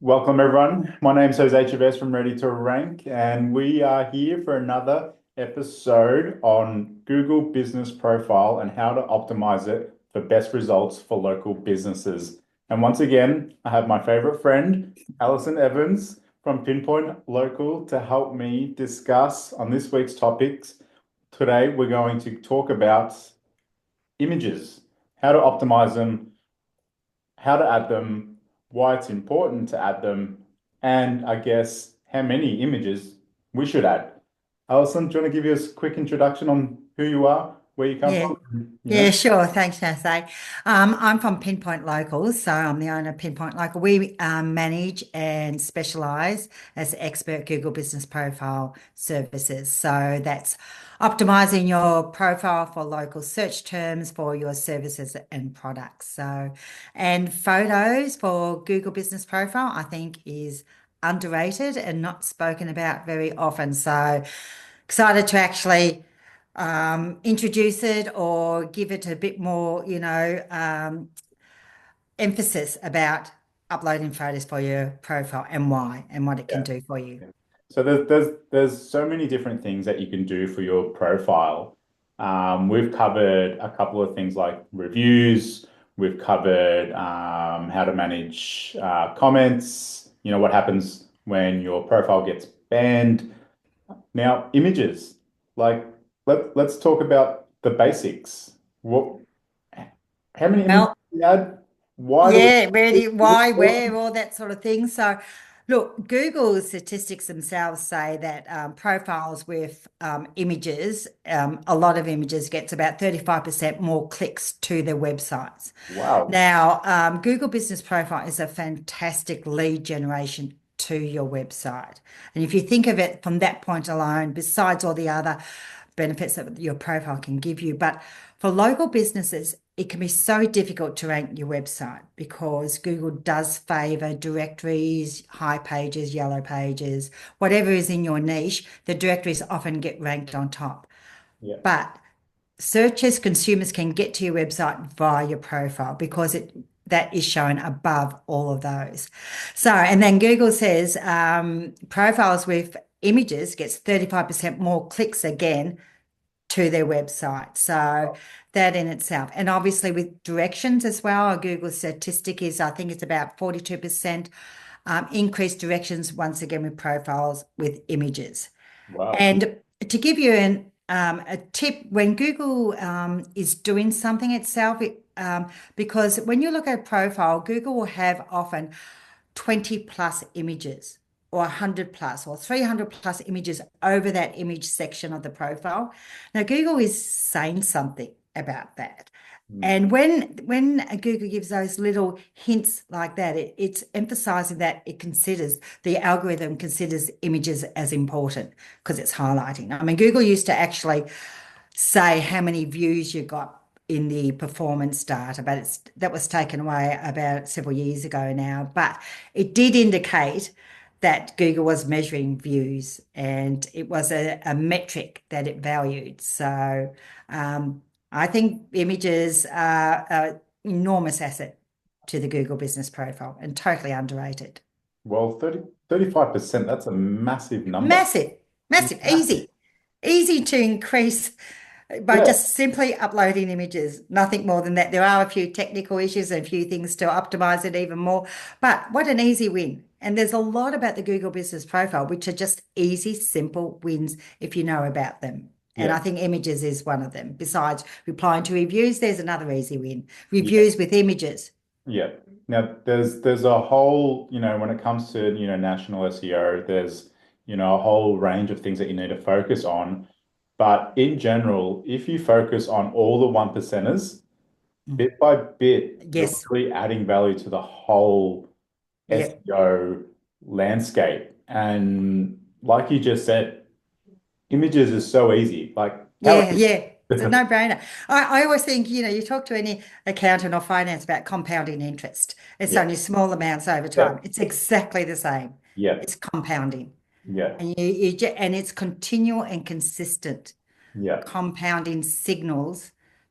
Welcome everyone. My name is Jose Chavez from Ready to Rank, and we are here for another episode on Google Business Profile and how to optimize it for best results for local businesses. And once again, I have my favorite friend, Alison Evans from Pinpoint Local to help me discuss on this week's topics. Today, we're going to talk about images, how to optimize them, how to add them, why it's important to add them, and I guess how many images we should add. Alison, do you want to give us a quick introduction on who you are, where you come Yeah, from? yeah, sure. Thanks, Jose. I'm from Pinpoint Local, so I'm the owner of Pinpoint Local. We manage and specialize as expert Google Business Profile services. So that's optimizing your profile for local search terms for your services and products. And photos for Google Business Profile, I think is underrated and not spoken about very often. So excited to actually introduce it or give it a bit more, emphasis about uploading photos for your profile and why and what it can Yeah. do for you. So there's so many different things that you can do for your profile. We've covered a couple of things like reviews. We've covered how to manage comments. You know what happens when your profile gets banned. Now, images. Like let's talk about the basics. What? How many images Well, do we add? Why do yeah, we? really, Is it why, where, important? all that sort of thing. So, look, Google statistics themselves say that profiles with images, a lot of images, gets about 35% more clicks to their websites. Wow. Now, Google Business Profile is a fantastic lead generation to your website. And if you think of it from that point alone, besides all the other benefits that your profile can give you, but for local businesses, it can be so difficult to rank your website because Google does favor directories, high pages, yellow pages, whatever is in your niche, the directories often get ranked on top. Yeah. But searchers, consumers can get to your website via your profile because that is shown above all of those. So, and then Google says profiles with images gets 35% more clicks again to their website. So that in itself, and obviously with directions as well, a Google statistic is I think it's about 42% increased directions once again with profiles with images. Wow. And to give you a tip, when Google is doing something itself, because when you look at a profile, Google will have often 20 plus images or 100 plus or 300 plus images over that image section of the profile. Now, Google is saying something about that. Mm. And when Google gives those little hints like that, it's emphasizing that the algorithm considers images as important because it's highlighting. I mean, Google used to actually say how many views you got in the performance data, but that was taken away about several years ago now. But it did indicate that Google was measuring views and it was a metric that it valued. So I think images are an enormous asset to the Google business profile and totally underrated. Well, 35%, that's a massive number. Massive, massive, Massive. easy to increase by Yeah. just simply uploading images, nothing more than that. There are a few technical issues and a few things to optimize it even more, but what an easy win. And there's a lot about the Google Business Profile, which are just easy, simple wins if you know about them. And Yeah. I think images is one of them. Besides replying to reviews, there's another easy win. Yeah. Reviews with images. Yeah. Now there's a whole, when it comes to, national SEO, there's, a whole range of things that you need to focus on. But in general, if you focus on all the one percenters, Mm. bit by bit, you're Yes. really adding value to the whole Yep. SEO landscape. And like you just said, images is so easy. Like how Yeah, yeah. It's a no-brainer. I always think, you talk to any accountant or finance about compounding interest. It's yeah, only small amounts over yeah, time. It's exactly the same. yeah, It's compounding. yeah, And it's continual and consistent yeah. compounding signals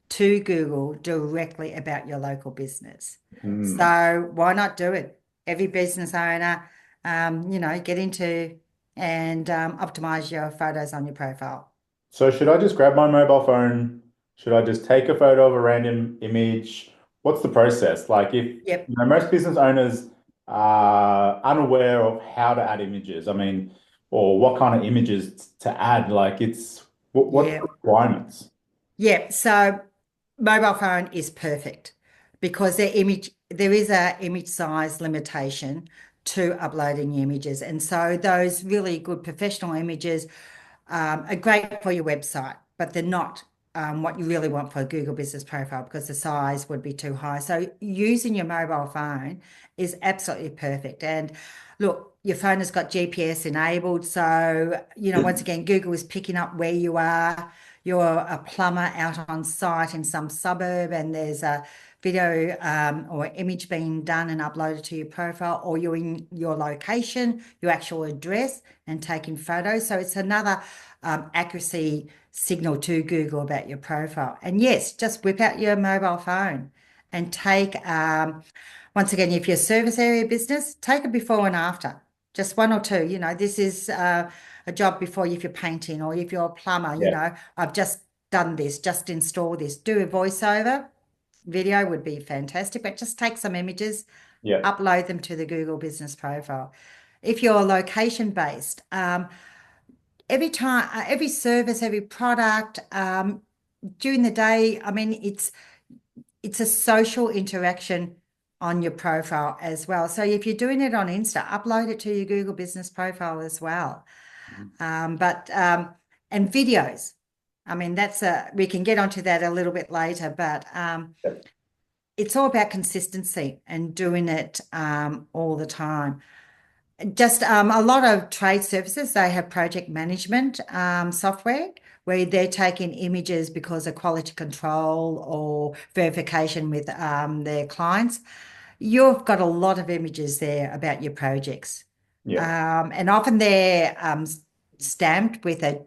to Google directly about your local business. Mm. So why not do it? every business owner, get into and optimize your photos on your profile. So should I just grab my mobile phone? Should I just take a photo of a random image? What's the process? Like if, Yep. most business owners are unaware of how to add images. I mean, or what kind of images to add. Like what's the Yeah. requirements? Yeah. So mobile phone is perfect because there is a image size limitation to uploading images. And so those really good professional images are great for your website, but they're not what you really want for a Google Business Profile because the size would be too high. So using your mobile phone is absolutely perfect. And look, your phone has got GPS enabled. So, once again, Google is picking up where you are. You're a plumber out on site in some suburb and there's a video or image being done and uploaded to your profile, or you're in your location, your actual address, and taking photos. So it's another accuracy signal to Google about your profile. And yes, just whip out your mobile phone and take, once again, if you're a service area business, take a before and after, just one or two. This is a job before if you're painting or if you're a plumber, Yeah, I've just done this, just install this, do a voiceover. Video would be fantastic, but just take some images, yeah, upload them to the Google Business Profile. If you're location based, every time, every service, every product, during the day, I mean, it's a social interaction on your profile as well. So if you're doing it on Insta, upload it to your Google Business Profile as well. But and videos. I mean, we can get onto that a little bit later, but yeah, it's all about consistency and doing it all the time. Just a lot of trade services, they have project management software where they're taking images because of quality control or verification with their clients. You've got a lot of images there about your projects. yeah, And often they're stamped with a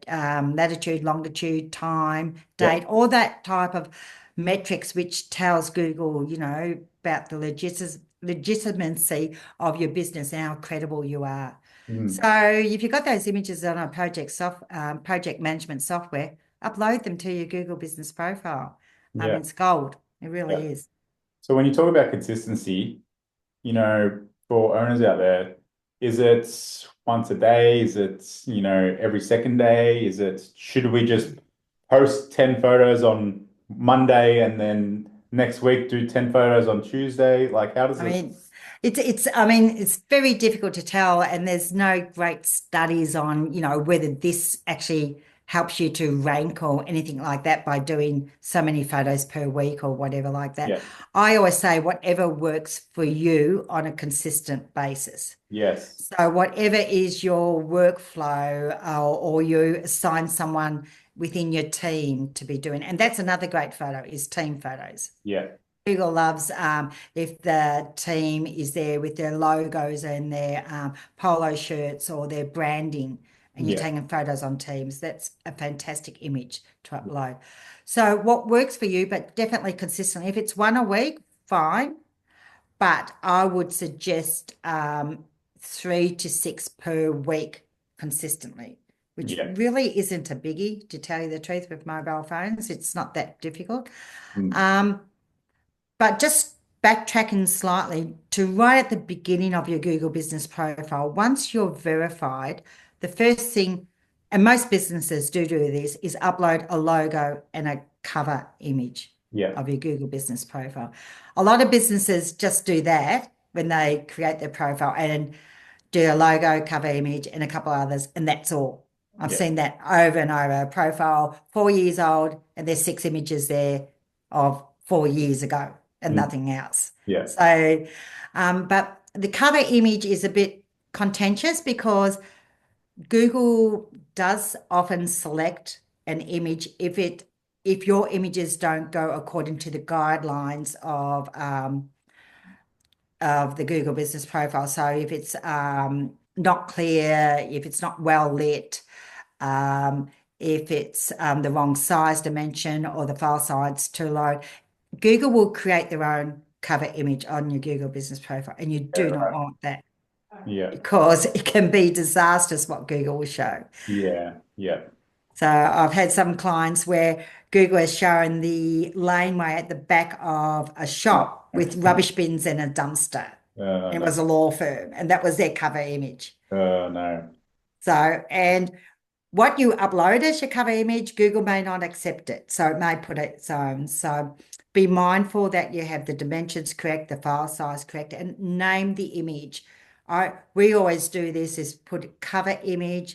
latitude, longitude, time, yeah. date, all that type of metrics, which tells Google, about the legitimacy of your business and how credible you are. Mm, So if you've got those images on a project management software, upload them to your Google Business Profile. yeah, It's gold. It yeah. really is. So when you talk about consistency, for owners out there, is it once a day? Is it, every second day? Should we just post 10 photos on Monday and then next week do 10 photos on Tuesday? Like, how does I it? mean, it's very difficult to tell, and there's no great studies on, whether this actually helps you to rank or anything like that by doing so many photos per week or whatever like that. Yeah, I always say whatever works for you on a consistent basis. yes, So whatever is your workflow, or you assign someone within your team to be doing, and that's another great photo is team photos. yeah, Google loves if the team is there with their logos and their polo shirts or their branding, and you're yeah, taking photos on Teams. That's a fantastic image to upload. So, what works for you, but definitely consistently. If it's one a week, fine. But I would suggest 3 to 6 per week consistently, which yeah. really isn't a biggie, to tell you the truth, with mobile phones. It's not that difficult. Mm, Um, but just backtracking slightly to right at the beginning of your Google Business Profile, once you're verified, the first thing, and most businesses do this, is upload a logo and a cover image yeah, of your Google Business Profile. A lot of businesses just do that when they create their profile and do a logo, cover image, and a couple others, and that's all. I've yeah, seen that over and over. A profile 4 years old, and there's 6 images there of 4 years ago and mm, nothing else. yeah, So, but the cover image is a bit contentious because Google does often select an image if your images don't go according to the guidelines of the Google Business Profile. So if it's not clear, if it's not well lit, if it's the wrong size dimension or the file size too low, Google will create their own cover image on your Google business profile, and you Yeah, do not right. want that Yeah. because it can be disastrous what Google will show. Yeah. Yeah. So I've had some clients where Google has shown the laneway at the back of a shop with rubbish bins and a dumpster. It No. was a law firm, and that was their cover image. No. So, and what you upload as your cover image, Google may not accept it. So it may put its own. So be mindful that you have the dimensions correct, the file size correct, and name the image. We always do this is put cover image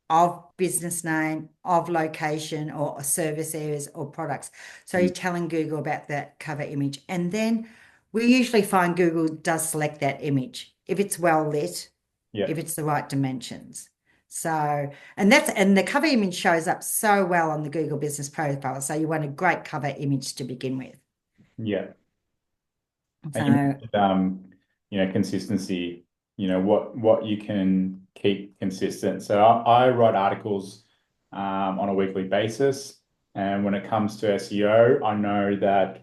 of business name, of location or service areas or products. So you're telling Google about that cover image. And then we usually find Google does select that image if it's well lit, Yeah. if it's the right dimensions. So, and the cover image shows up so well on the Google Business Profile. So you want a great cover image to begin with. Yeah. And you So, mentioned, consistency, what you can keep consistent. So I write articles on a weekly basis. And when it comes to SEO, I know that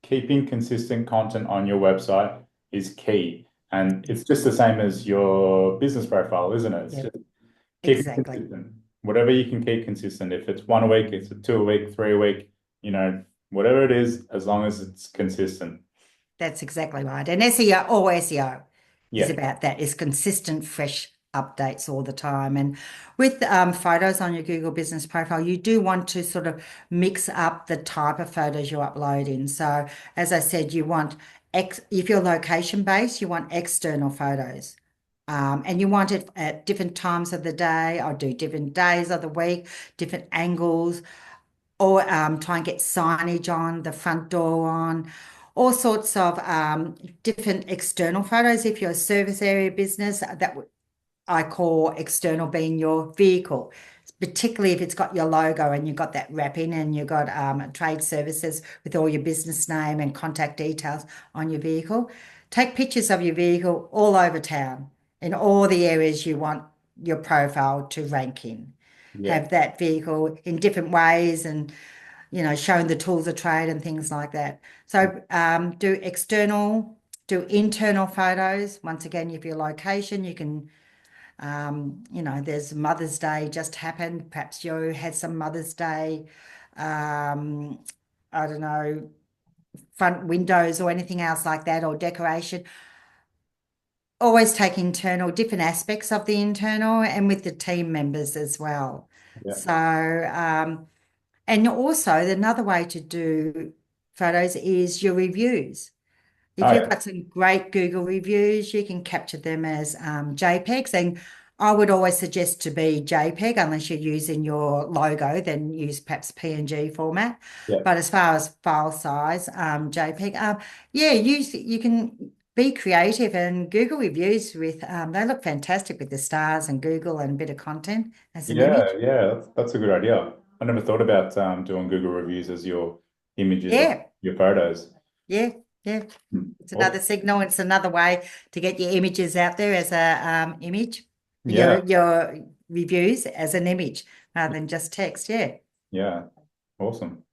keeping consistent content on your website is key. And it's just the same as your business profile, isn't it? It's yeah, just keep it exactly. consistent. Whatever you can keep consistent. If it's 1 a week, it's a 2 a week, 3 a week, whatever it is, as long as it's consistent. That's exactly right. And SEO or SEO is Yeah. about that, is consistent, fresh updates all the time. And with photos on your Google Business Profile, you do want to sort of mix up the type of photos you upload in. So as I said, you want, if you're location based, you want external photos. And you want it at different times of the day, or do different days of the week, different angles, or try and get signage on, the front door on, all sorts of different external photos. If you're a service area business, that I call external being your vehicle, particularly if it's got your logo and you've got that wrapping and you've got trade services with all your business name and contact details on your vehicle. Take pictures of your vehicle all over town in all the areas you want your profile to rank in. Yeah. Have that vehicle in different ways and showing the tools of trade and things like that. So do external, do internal photos. Once again, if your location, you can, there's Mother's Day just happened. Perhaps you had some Mother's Day, I don't know, front windows or anything else like that, or decoration. Always take internal, different aspects of the internal and with the team members as well. Yeah. So, and also another way to do photos is your reviews. If Oh, you've yeah. got some great Google reviews, you can capture them as JPEGs. And I would always suggest to be JPEG, unless you're using your logo, then use perhaps PNG format. Yeah. But as far as file size, JPEG, yeah, you can be creative, and Google reviews with they look fantastic with the stars and Google and a bit of content as an Yeah. image. Yeah. That's a good idea. I never thought about doing Google reviews as your images of Yeah, your photos. yeah, yeah. Hmm. It's another Awesome. signal. It's another way to get your images out there as a image, Yeah. your reviews as an image rather than just text. Yeah. Yeah. Awesome.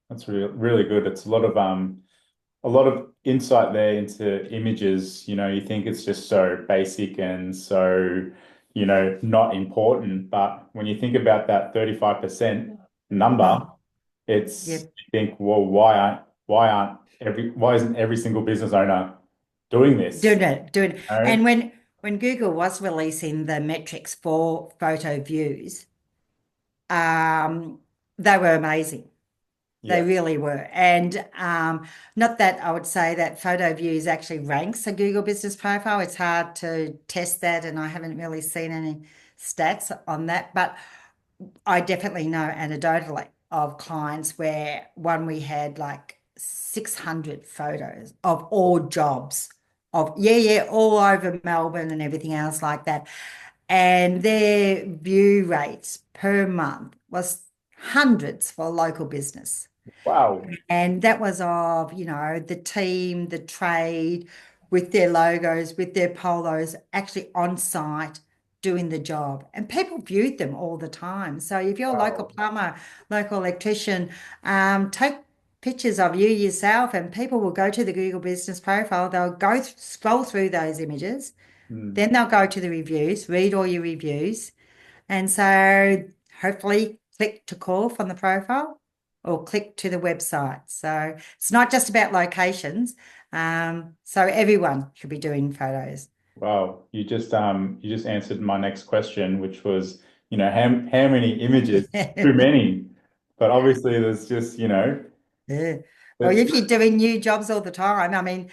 That's really good. It's a lot of insight there into images. You think it's just so basic and so, not important. But when you think about that 35% number, Mm, it's yeah. you think, well, why isn't every single business owner doing this? Doing it. No? And when Google was releasing the metrics for photo views, um, they were amazing. They Yeah. really were. And not that I would say that photo views actually ranks a Google Business Profile. It's hard to test that, and I haven't really seen any stats on that. But I definitely know anecdotally of clients where one we had like 600 photos of all jobs of, yeah, all over Melbourne and everything else like that. And their view rates per month was hundreds for local business. Wow. And that was of, the team, the trade with their logos, with their polos actually on site doing the job. And people viewed them all the time. So if you're a local Wow. plumber, local electrician, take pictures of you yourself, and people will go to the Google Business Profile. They'll scroll through those images, Mm. then they'll go to the reviews, read all your reviews, and so hopefully click to call from the profile or click to the website. So it's not just about locations. So everyone should be doing photos. Wow, you just answered my next question, which was, how many images? Too many. But obviously there's just, Yeah. Well, there's if you're doing new jobs all the time, I mean,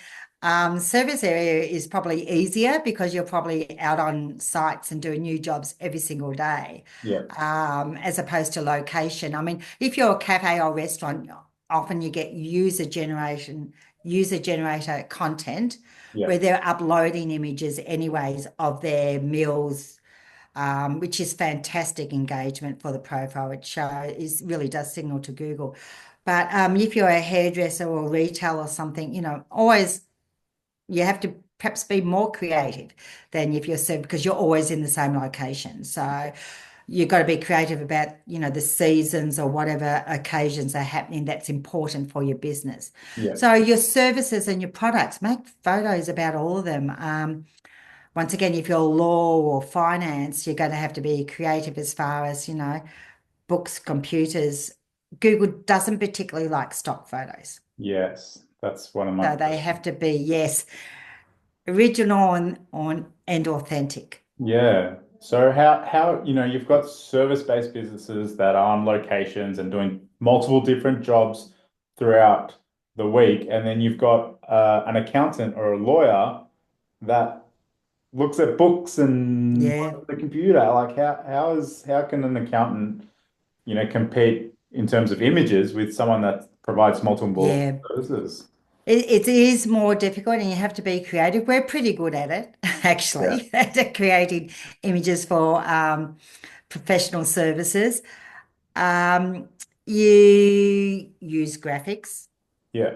service area is probably easier because you're probably out on sites and doing new jobs every single day, yeah, as opposed to location. I mean, if you're a cafe or restaurant, often you get user generator content yeah, where they're uploading images anyways of their meals, which is fantastic engagement for the profile. It really does signal to Google. But if you're a hairdresser or retail or something, always you have to perhaps be more creative than if you're because you're always in the same location. So you've got to be creative about, the seasons or whatever occasions are happening that's important for your business. yeah, So your services and your products, make photos about all of them. Once again, if you're law or finance, you're going to have to be creative as far as, books, computers. Google doesn't particularly like stock photos. yes. That's one of my So they questions. have to be, yes, original and authentic. Yeah. So how, you've got service-based businesses that are on locations and doing multiple different jobs throughout the week, and then you've got an accountant or a lawyer that looks at books and Yeah, on the computer. Like how can an accountant, compete in terms of images with someone that provides multiple yeah. services? It is more difficult and you have to be creative. We're pretty good at it, Yeah. actually, at creating images for professional services. Um, you use graphics Yeah.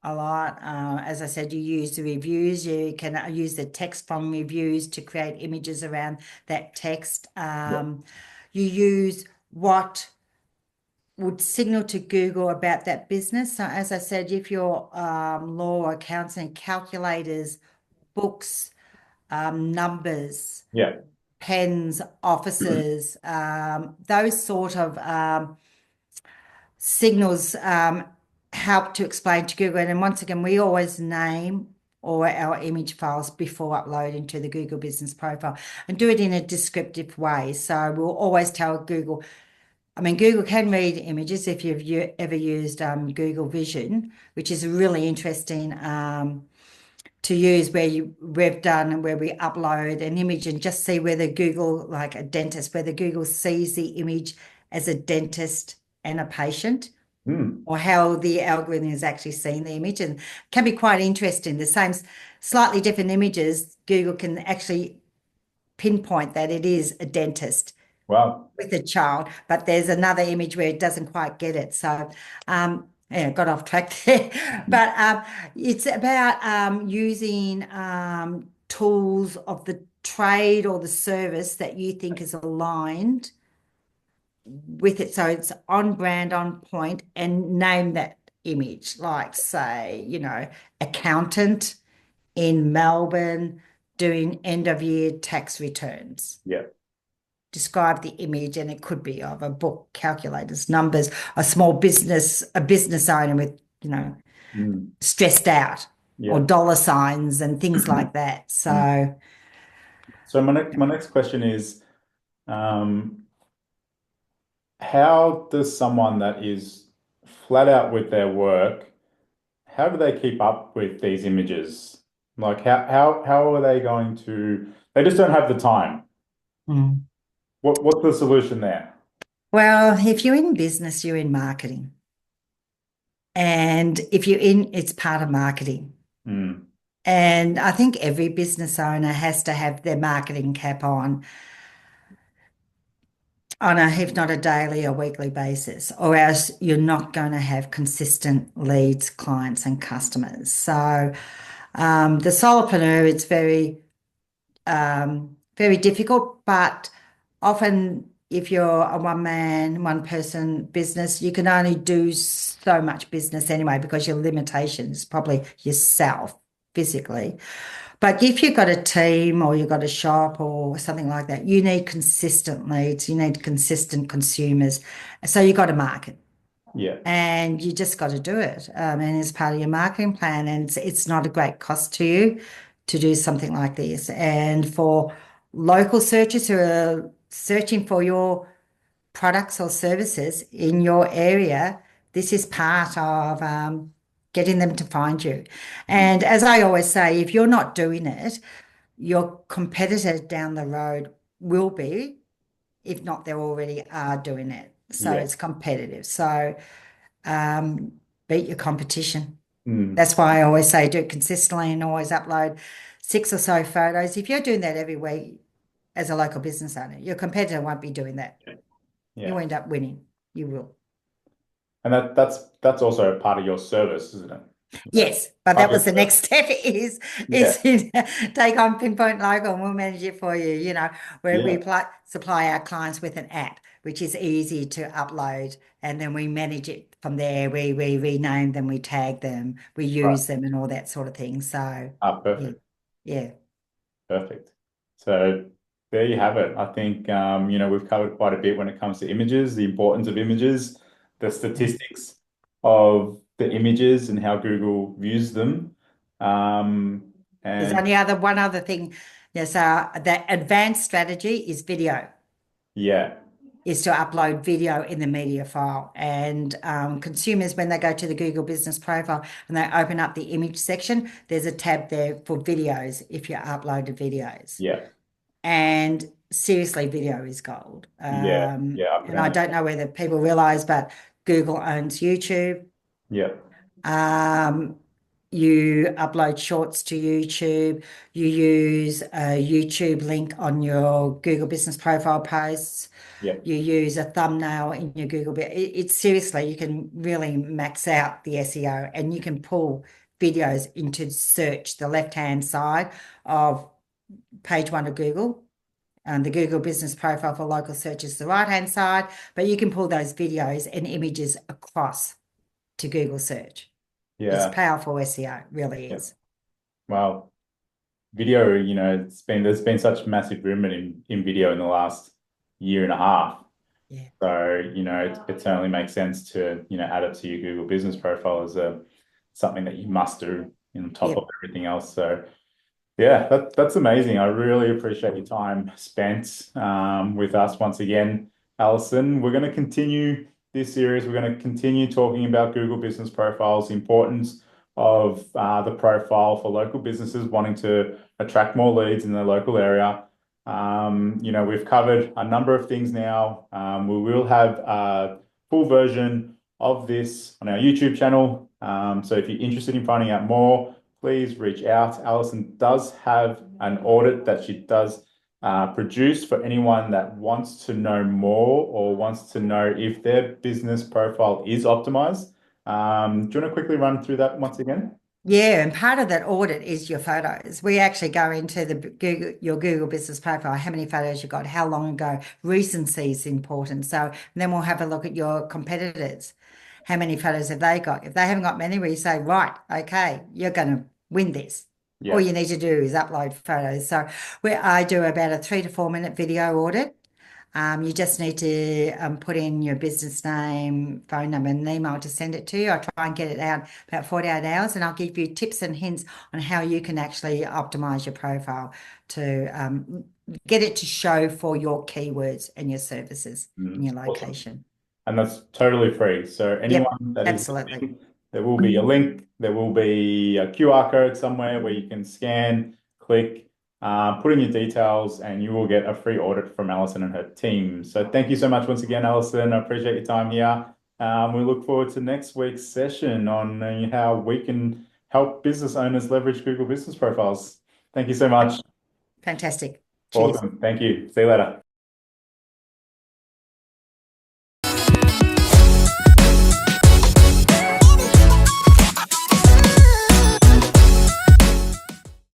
a lot. As I said, you use the reviews. You can use the text from reviews to create images around that text. Yeah. You use what would signal to Google about that business. So, as I said, if you're law, accounting, calculators, books, numbers, Yeah. pens, offices, those sort of signals help to explain to Google. And once again, we always name all our image files before uploading to the Google Business Profile and do it in a descriptive way. So we'll always tell Google. I mean, Google can read images if you've ever used Google Vision, which is really interesting to use we've done where we upload an image and just see whether Google, like a dentist, whether Google sees the image as a dentist and a patient Hmm. or how the algorithm is actually seeing the image, and can be quite interesting. The same slightly different images, Google can actually pinpoint that it is a dentist Wow. with a child, but there's another image where it doesn't quite get it. So, yeah, got off track there. But it's about using tools of the trade or the service that you think is aligned with it. So it's on brand, on point, and name that image, like, say, accountant in Melbourne doing end of year tax returns. Yeah. Describe the image, and it could be of a book, calculators, numbers, a business owner with, Hmm. stressed out, or Yeah. dollar signs and things like that. Hmm. So, So my next question is, um, how does someone that is flat out with their work, how do they keep up with these images? Like how are they going to, they just don't have the time. mm. What's the solution there? Well, if you're in business, you're in marketing. And if you're it's part of marketing. Hmm. And I think every business owner has to have their marketing cap on a, if not a daily or weekly basis, or else you're not going to have consistent leads, clients, and customers. So the solopreneur, it's very, very difficult, but often if you're a one-man, one-person business, you can only do so much business anyway because your limitation is probably yourself physically. But if you've got a team or you've got a shop or something like that, you need consistent leads, you need consistent consumers. So you've got to market Yeah. and you just got to do it. And it's part of your marketing plan, and it's not a great cost to you to do something like this. And for local searchers who are searching for your products or services in your area, this is part of getting them to find you. Mhm. And as I always say, if you're not doing it, your competitors down the road will be, if not, they already are doing it. So Yeah. it's competitive. So beat your competition. Mm. That's why I always say do it consistently and always upload 6 or so photos. If you're doing that every week as a local business owner, your competitor won't be doing that. You Yeah. end up winning. You will. And that's also a part of your service, isn't it? You know, Yes, but part that of was your the service. next step Yeah. is take on Pinpoint Local and we'll manage it for you. Where we Yeah. supply our clients with an app, which is easy to upload, and then we manage it from there. We rename them, we tag them, we Right. use them, and all that sort of thing. So yeah, Perfect. yeah, Perfect. So there you have it. I think we've covered quite a bit when it comes to images, the importance of images, the yeah. statistics of the images and how Google views them. There's And only one other thing. Yes, the advanced strategy is video. yeah, Is to upload video in the media file. And consumers, when they go to the Google Business Profile and they open up the image section, there's a tab there for videos if you uploaded videos. yeah, And seriously, video is gold. yeah, yeah, I And I found it. don't know whether people realize, but Google owns YouTube. Yeah, Um, you upload shorts to YouTube. You use a YouTube link on your Google Business Profile posts. yeah, You use a thumbnail in your Google. It's seriously, you can really max out the SEO and you can pull videos into search, the left-hand side of page one of Google. And the Google Business Profile for local search is the right-hand side, but you can pull those videos and images across to Google search. It's yeah, powerful SEO, it really yeah. is. Well, video, there's been such massive movement in video in the last year and a half. Yeah. So, it certainly makes sense to, add it to your Google Business Profile as a something that you must do on top of Yep. everything else. So yeah, that's amazing. I really appreciate your time spent with us once again, Alison. We're going to continue this series. We're going to continue talking about Google Business Profiles, the importance of the profile for local businesses wanting to attract more leads in their local area. We've covered a number of things now. We will have a full version of this on our YouTube channel. So if you're interested in finding out more, please reach out. Alison does have an audit that she does produce for anyone that wants to know more or wants to know if their business profile is optimized. Do you want to quickly run through that once again? Yeah, and part of that audit is your photos. We actually go into your Google Business Profile, how many photos you got, how long ago. Recency is important. So and then we'll have a look at your competitors. How many photos have they got? If they haven't got many, we say, right, okay, you're going to win this. All Yeah. you need to do is upload photos. So I do about a 3 to 4 minute video audit. You just need to put in your business name, phone number, and an email to send it to you. I try and get it out about 48 hours, and I'll give you tips and hints on how you can actually optimize your profile to get it to show for your keywords and your services in your Awesome. location. And that's totally free. So Yep, anyone that is absolutely. listening, there will be a link, there will be a QR code somewhere where you can scan, click, put in your details, and you will get a free audit from Alison and her team. So thank you so much once again, Alison. I appreciate your time here. We look forward to next week's session on how we can help business owners leverage Google Business Profiles. Thank you so much. Fantastic. Cheers. Awesome. Thank you. See you later.